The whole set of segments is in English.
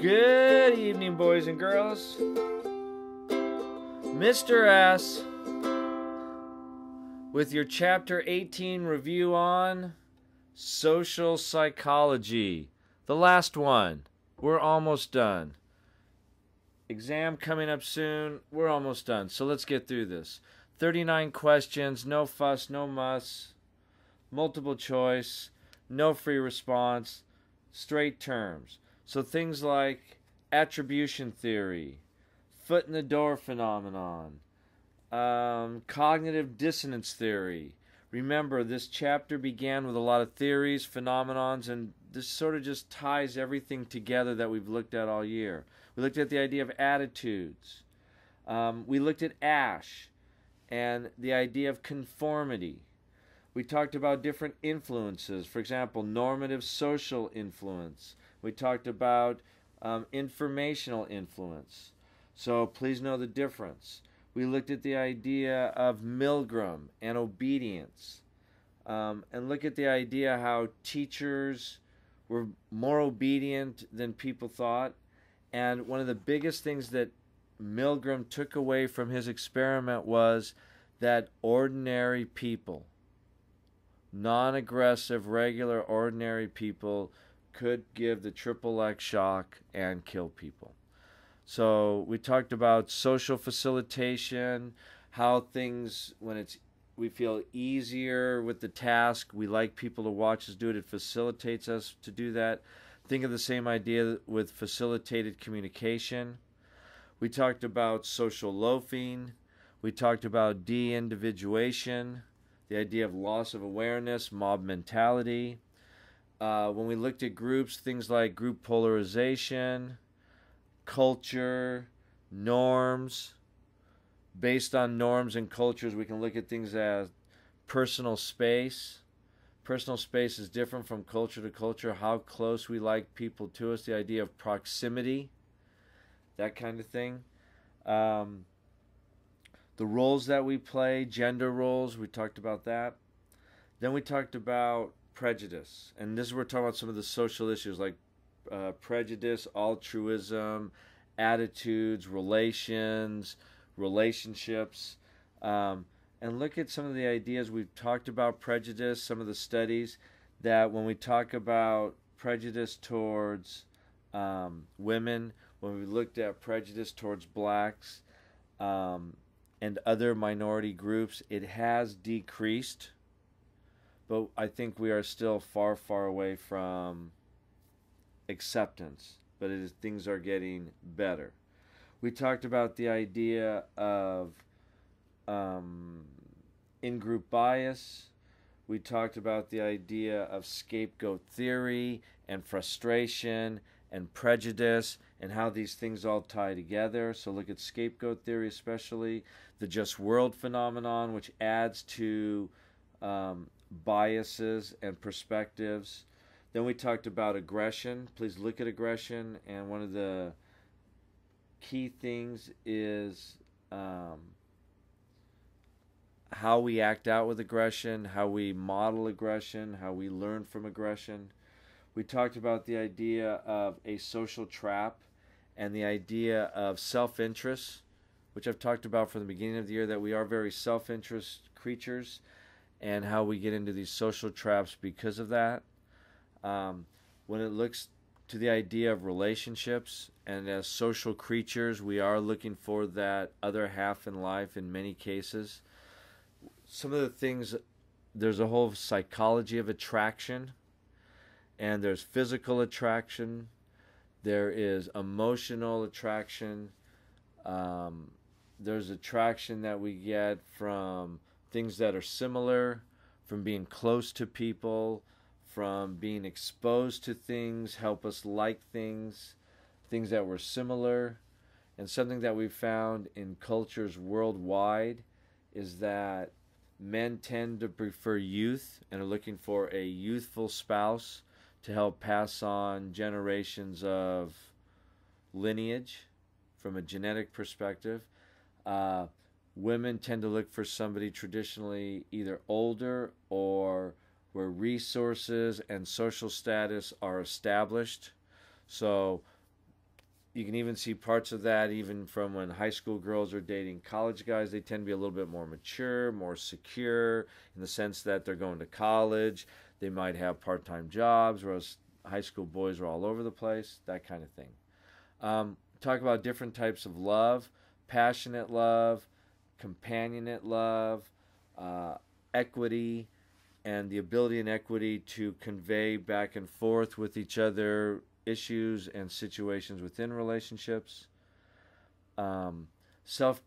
Good evening, boys and girls. Mr. S with your Chapter 18 review on social psychology. The last one. We're almost done. Exam coming up soon. We're almost done. So let's get through this. 39 questions, no fuss, no muss, multiple choice, no free response, straight terms. So things like attribution theory, foot in the door phenomenon, cognitive dissonance theory. Remember, this chapter began with a lot of theories, phenomenons, and this sort of just ties everything together that we've looked at all year. We looked at the idea of attitudes. We looked at Ash and the idea of conformity. We talked about different influences. For example, normative social influence. We talked about informational influence. So please know the difference. We looked at the idea of Milgram and obedience. And look at the idea how teachers were more obedient than people thought. And one of the biggest things that Milgram took away from his experiment was that ordinary people, non-aggressive, regular, ordinary people could give the triple X shock and kill people. So we talked about social facilitation, how things, when we feel easier with the task, we like people to watch us do it, it facilitates us to do that. Think of the same idea with facilitated communication. We talked about social loafing. We talked about de-individuation, the idea of loss of awareness, mob mentality. When we looked at groups, things like group polarization, culture, norms. Based on norms and cultures, we can look at things as personal space. Personal space is different from culture to culture, how close we like people to us, the idea of proximity, that kind of thing. The roles that we play, gender roles, we talked about that. Then we talked about prejudice. And this is where we're talking about some of the social issues like prejudice, altruism, attitudes, relationships. And look at some of the ideas. We've talked about prejudice, some of the studies that when we talk about prejudice towards women, when we looked at prejudice towards blacks and other minority groups, it has decreased. But I think we are still far, far away from acceptance. But things are getting better. We talked about the idea of in-group bias. We talked about the idea of scapegoat theory and frustration and prejudice and how these things all tie together. So look at scapegoat theory especially, the just world phenomenon, which adds to biases and perspectives. Then we talked about aggression. Please look at aggression, and one of the key things is how we act out with aggression, how we model aggression, how we learn from aggression. We talked about the idea of a social trap and the idea of self-interest, which I've talked about from the beginning of the year, that we are very self-interest creatures and how we get into these social traps because of that. When it looks to the idea of relationships, and as social creatures, we are looking for that other half in life in many cases. Some of the things, there's a whole psychology of attraction, and there's physical attraction, there is emotional attraction, there's attraction that we get from things that are similar, from being close to people, from being exposed to things, help us like things that were similar. And something that we've found in cultures worldwide is that men tend to prefer youth and are looking for a youthful spouse to help pass on generations of lineage from a genetic perspective. Women tend to look for somebody traditionally either older or where resources and social status are established. So You can even see parts of that even from when high school girls are dating college guys. They tend to be a little bit more mature, more secure in the sense that they're going to college. They might have part-time jobs, whereas high school boys are all over the place, that kind of thing. Talk about different types of love: passionate love, companionate love, equity, and the ability and equity to convey back and forth with each other issues and situations within relationships. Self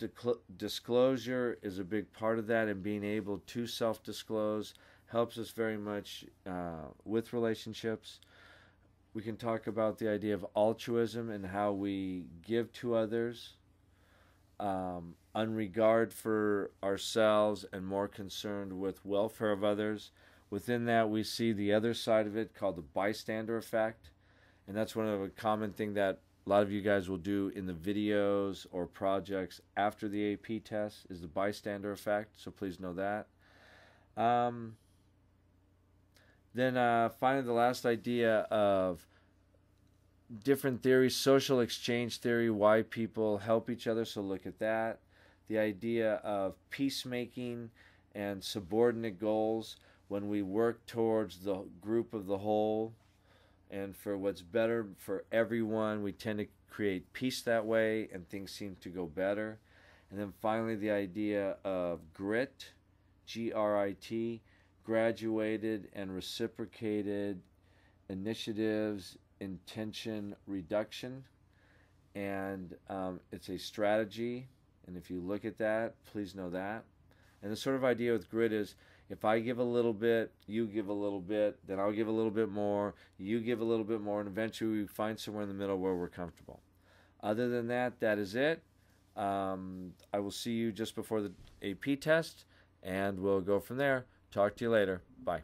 disclosure is a big part of that, and being able to self disclose helps us very much with relationships. We can talk about the idea of altruism and how we give to others, unregard for ourselves, and more concerned with welfare of others. Within that, we see the other side of it called the bystander effect, and that's one of a common thing that a lot of you guys will do in the videos or projects after the AP test is the bystander effect. So please know that. Then finally, the last idea of different theories: social exchange theory, why people help each other. So look at that. The idea of peacemaking and subordinate goals, when we work towards the group of the whole and for what's better for everyone, we tend to create peace that way and things seem to go better. And then finally, the idea of grit, GRIT, graduated and reciprocated initiatives, intention reduction. And it's a strategy. And if you look at that, please know that. And the sort of idea with grit is, if I give a little bit, you give a little bit, then I'll give a little bit more, you give a little bit more, and eventually we find somewhere in the middle where we're comfortable. Other than that, that is it. I will see you just before the AP test, and we'll go from there. Talk to you later. Bye.